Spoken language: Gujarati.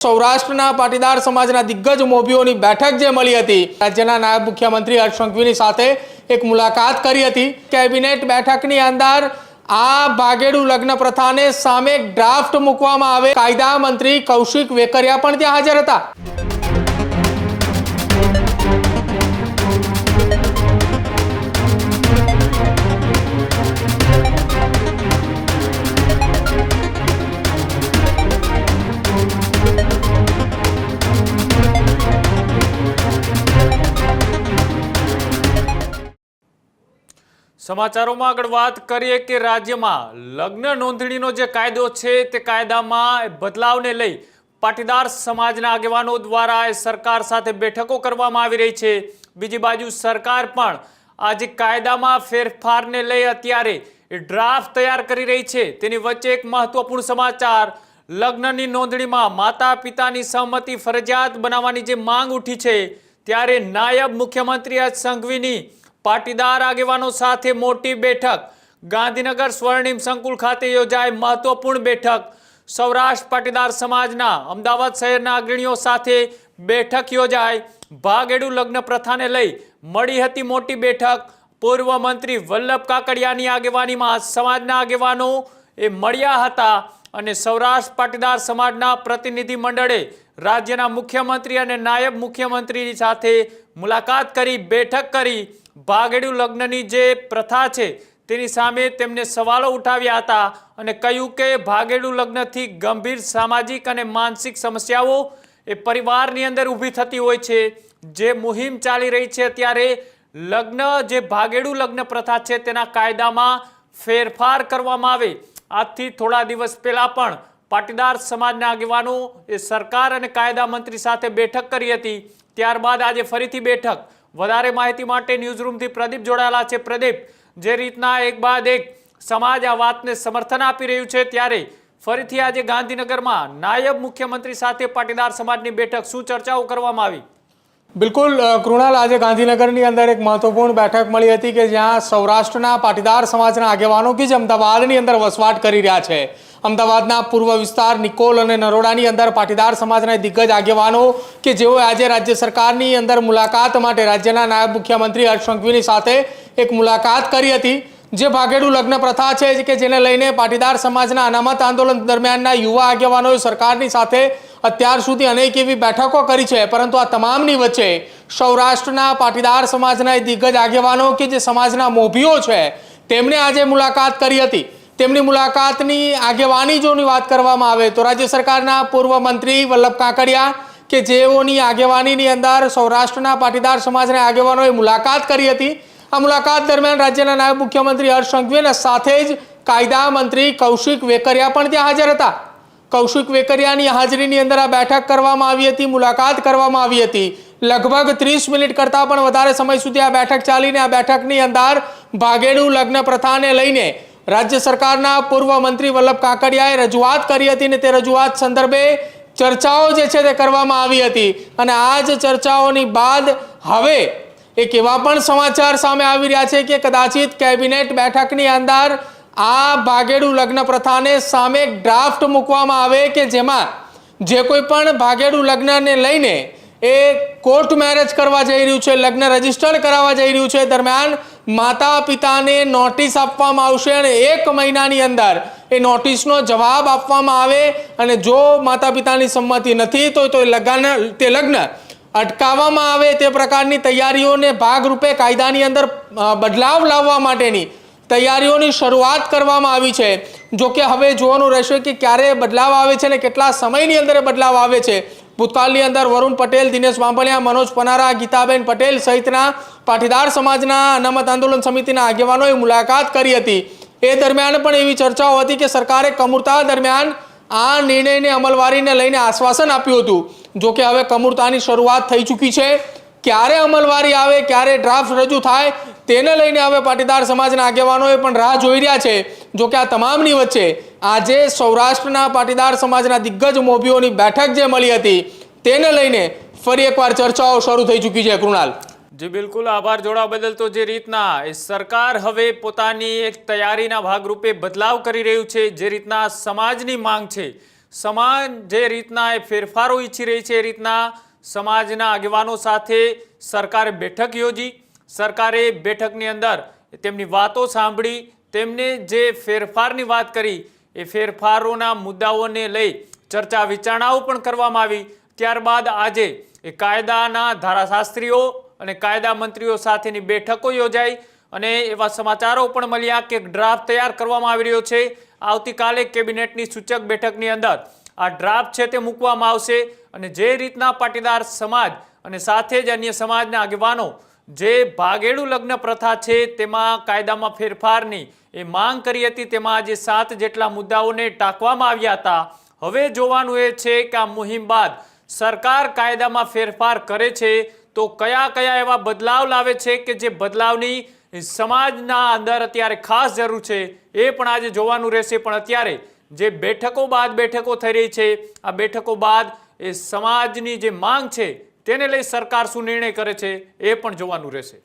સૌરાષ્ટ્રના પાટીદાર સમાજના દિગ્ગજ મોભીઓની બેઠક જે મળી હતી, રાજ્યના નાયબ મુખ્યમંત્રી હર્ષ સંઘવીની સાથે એક મુલાકાત કરી હતી। કેબિનેટ બેઠકની અંદર આ ભાગેડુ લગ્ન પ્રથાને સામે ડ્રાફ્ટ મૂકવામાં આવે, કાયદા મંત્રી કૌશિક વેકરિયા પણ ત્યાં હાજર હતા। સમાચારોમાં આગળ વાત કરીએ કે રાજ્યમાં લગ્ન નોંધણીનો જે કાયદો છે તે કાયદામાં બદલાવને લઈ પાટીદાર સમાજના આગેવાનો દ્વારા સરકાર સાથે બેઠકો કરવામાં આવી રહી છે। બીજી બાજુ સરકાર પણ આજે કાયદામાં ફેરફારને લઈ અત્યારે ડ્રાફ્ટ તૈયાર કરી રહી છે। તેની વચ્ચે એક મહત્વપૂર્ણ સમાચાર, લગ્નની નોંધણીમાં માતા પિતાની સહમતિ ફરજિયાત બનાવવાની જે માંગ ઉઠી છે, ત્યારે નાયબ મુખ્યમંત્રી હર્ષ સંઘવીની પાટીદાર આગેવાનો સાથે મોટી બેઠક ગાંધીનગર સ્વર્ણિમ સંકુલ ખાતે યોજાઈ। મહત્વપૂર્ણ બેઠક સૌરાષ્ટ્ર પાટીદાર સમાજના અમદાવાદ શહેરના અગ્રણીઓ સાથે બેઠક યોજાઈ। ભાગેડુ લગ્ન પ્રથાને લઈ મળી હતી મોટી બેઠક। પૂર્વ મંત્રી વલ્લભ કાકડિયાની આગેવાનીમાં સમાજના આગેવાનો મળ્યા હતા અને સૌરાષ્ટ્ર પાટીદાર સમાજના પ્રતિનિધિ મંડળે રાજ્યના મુખ્યમંત્રી અને નાયબ મુખ્યમંત્રી સાથે મુલાકાત કરી બેઠક કરી। ભાગેડુ લગ્નની જે પ્રથા છે તેની સામે તેમને સવાલો ઉઠાવ્યા હતા અને કહ્યું કે ભાગેડુ લગ્નથી ગંભીર સામાજિક અને માનસિક સમસ્યાઓ પરિવારની અંદર ઊભી થતી હોય છે। જે મુહિમ ચાલી રહી છે ત્યારે લગ્ન જે ભાગેડુ લગ્ન પ્રથા છે તેના કાયદામાં ફેરફાર કરવામાં આવે। આજથી થોડા દિવસ પહેલા પણ પાટીદાર સમાજના આગેવાનો સરકાર અને કાયદા મંત્રી સાથે બેઠક કરી હતી। ત્યારબાદ આજે ફરીથી બેઠક। વધારે માહિતી માટે ન્યૂઝરૂમથી પ્રદીપ જોડાયેલા છે। પ્રદીપ, જે રીતના એક બાદ એક સમાજ આ વાતને સમર્થન આપી રહ્યું છે, ત્યારે ફરીથી આજે ગાંધીનગરમાં નાયબ મુખ્યમંત્રી સાથે પાટીદાર સમાજની બેઠક, શું ચર્ચાઓ કરવામાં આવી? બિલકુલ કૃણાલ, આજે ગાંધીનગરની અંદર એક મહત્વપૂર્ણ બેઠક મળી હતી કે જ્યાં સૌરાષ્ટ્રના પાટીદાર સમાજના આગેવાનો કે જે અમદાવાદની અંદર વસવાટ કરી રહ્યા છે, અમદાવાદના પૂર્વ વિસ્તાર નિકોલ અને નરોડાની અંદર પાટીદાર સમાજના દિગ્ગજ આગેવાનો કે જેઓ આજે રાજ્ય સરકારની અંદર મુલાકાત માટે રાજ્યના નાયબ મુખ્યમંત્રી હર્ષ સંઘવીની સાથે એક મુલાકાત કરી હતી। જે ભાગેડુ લગ્ન પ્રથા છે કે જેને લઈને પાટીદાર સમાજના અનામત આંદોલન દરમિયાનના યુવા આગેવાનોએ સરકારની સાથે અત્યાર સુધી અનેક એવી બેઠકો કરી છે, પરંતુ આ તમામની વચ્ચે સૌરાષ્ટ્રના પાટીદાર સમાજના દિગ્ગજ આગેવાનો કે જે સમાજના મોભીઓ છે તેમણે આજે મુલાકાત કરી હતી। તેમની મુલાકાતની આગેવાની જોની વાત કરવામાં આવે તો રાજ્ય સરકારના પૂર્વ મંત્રી વલ્લભ કાકડિયા કે જેઓની આગેવાનીની અંદર સૌરાષ્ટ્રના પાટીદાર સમાજના આગેવાનોએ મુલાકાત કરી હતી। આ મુલાકાત દરમિયાન રાજ્યના નાયબ મુખ્યમંત્રી હર્ષ સંઘવી સાથે જ કાયદા મંત્રી કૌશિક વેકરિયા પણ ત્યાં હાજર હતા। કૌશિક વેકરિયાની હાજરીની અંદર આ બેઠક કરવામાં આવી હતી, મુલાકાત કરવામાં આવી હતી। લગભગ 30 મિનિટ કરતાં પણ વધારે સમય સુધી આ બેઠક ચાલીને આ બેઠકની અંદર ભાગેડુ લગ્ન પ્રથાને લઈને રાજ્ય સરકારના પૂર્વ મંત્રી વલ્લભ કાકડિયાએ રજૂઆત કરી હતી અને તે રજૂઆત સંદર્ભે ચર્ચાઓ જે છે તે કરવામાં આવી હતી। અને આ જ ચર્ચાઓની બાદ હવે એક એવા પણ સમાચાર સામે આવી રહ્યા છે કે કદાચિત કેબિનેટ બેઠકની અંદર આ ભાગેડુ લગ્ન પ્રથાને સામે ડ્રાફ્ટ મૂકવામાં આવે કે જેમાં જે કોઈ પણ ભાગેડુ લગ્નને લઈને એ કોર્ટ મેરેજ કરવા જઈ રહ્યું છે, લગ્ન રજીસ્ટર કરાવવા જઈ રહ્યું છે, દરમિયાન માતા પિતાને નોટિસ આપવામાં આવશે અને 1 મહિનાની અંદર એ નોટિસનો જવાબ આપવામાં આવે અને જો માતા પિતાની સંમતિ નથી તો લગ્ન અટકાવવામાં આવે। તે પ્રકારની તૈયારીઓને ભાગરૂપે કાયદાની અંદર બદલાવ લાવવા માટેની તૈયારીઓની શરૂઆત કરવામાં આવી છે। જો કે હવે જોવાનું રહેશે કે ક્યારે બદલાવ આવે છે અને કેટલા સમયની અંદર બદલાવ આવે છે। ભૂતકાળની અંદર વરુણ પટેલ, દિનેશ બાંભણિયા, મનોજ પનારા, ગીતાબેન પટેલ સહિતના પાટીદાર સમાજના અનામત આંદોલન સમિતિના આગેવાનોએ મુલાકાત કરી હતી। એ દરમિયાન પણ એવી ચર્ચાઓ હતી કે સરકારે કમૂરતા દરમિયાન આ નિર્ણયને અમલવારીને લઈને આશ્વાસન આપ્યું હતું। જો કે હવે કમૂરતાની શરૂઆત થઈ ચૂકી છે। ક્યારે અમલવારી આવે, ક્યારે ડ્રાફ્ટ રજૂ થાય તેને લઈને હવે પાટીદાર સમાજના આગેવાનોએ પણ રાહ જોઈ રહ્યા છે। જો કે આ તમામની વચ્ચે આજે સૌરાષ્ટ્રના પાટીદાર સમાજના દિગ્ગજ મોભીઓની બેઠક જે મળી હતી તેને લઈને ફરી એકવાર ચર્ચાઓ શરૂ થઈ ચૂકી છે। કૃણાલ, જી બિલકુલ, આભાર જોડાવા બદલ। તો જે રીતના સરકાર હવે પોતાની એક તૈયારીના ભાગરૂપે બદલાવ કરી રહ્યું છે, જે રીતના સમાજની માંગ છે સમાજ જે રીતના એ ફેરફારો ઈચ્છી રહી છે એ રીતના સમાજના આગેવાનો સાથે સરકારે બેઠક યોજી. સરકારે બેઠકની અંદર તેમની વાતો સાંભળી, તેમને જે ફેરફારની વાત કરી એ ફેરફારોના મુદ્દાઓને લઈ ચર્ચા વિચારણાઓ પણ કરવામાં આવી. ત્યારબાદ આજે એ કાયદાના ધારાશાસ્ત્રીઓ અને કાયદા મંત્રીઓ સાથેની બેઠકો યોજાઈ અને એવા સમાચારો પણ મળ્યા કે ડ્રાફ્ટ તૈયાર કરવામાં આવી રહ્યો છે. આવતીકાલે કેબિનેટની સૂચક બેઠકની અંદર આ ડ્રાફ્ટ છે તે મૂકવામાં આવશે અને જે રીતના પાટીદાર સમાજ અને સાથે જ અન્ય સમાજના આગેવાનો જે ભાગેડું લગ્ન પ્રથા છે તેમાં કાયદામાં ફેરફારની એ માંગ કરી હતી, તેમાં આજે 7 જેટલા મુદ્દાઓને ટાંકવામાં આવ્યા હતા. હવે જોવાનું એ છે કે આ મુહિમ બાદ સરકાર કાયદામાં ફેરફાર કરે છે તો કયા કયા એવા બદલાવ લાવે છે કે જે બદલાવની સમાજના અંદર અત્યારે ખાસ જરૂર છે એ પણ આજે જોવાનું રહેશે. પણ અત્યારે જે બેઠકો બાદ બેઠકો થઈ રહી છે, આ બેઠકો બાદ એ સમાજની જે માંગ છે તેને લઈ સરકાર શું નિર્ણય કરે છે એ પણ જોવાનું રહેશે.